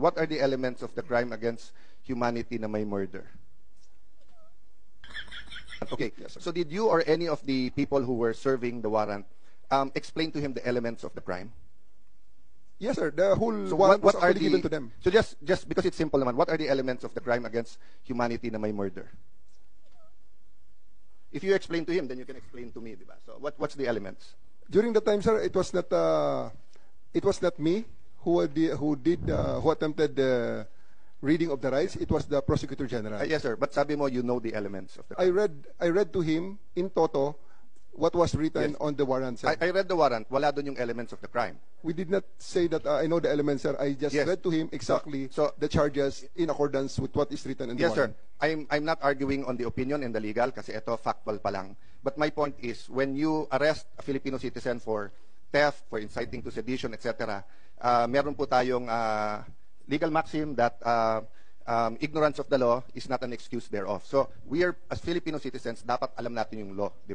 what are the elements of the crime against humanity na may murder? Okay, Yes, sir. so did you or any of the people who were serving the warrant explain to him the elements of the crime? Yes, sir. The whole So warrant was what are actually given to them. So just because it's simple naman, what are the elements of the crime against humanity na may murder? If you explain to him, then you can explain to me, diba? So what's the elements? During the time, sir, it was not me who attempted the reading of the rights. It was the Prosecutor General. Yes, sir. But sabi mo, you know the elements of the crime. I read to him in toto what was written Yes. on the warrant, sir. I read the warrant. Wala doon yung elements of the crime. We did not say that I know the elements, sir. I just Yes. read to him exactly So- the charges in accordance with what is written in the Yes, sir. warrant. I'm not arguing on the opinion and the legal kasi ito factual pa lang. But my point is, when you arrest a Filipino citizen for theft, for inciting to sedition, etc., meron po tayong legal maxim that ignorance of the law is not an excuse thereof. So we are, as Filipino citizens, dapat alam natin yung law, di ba?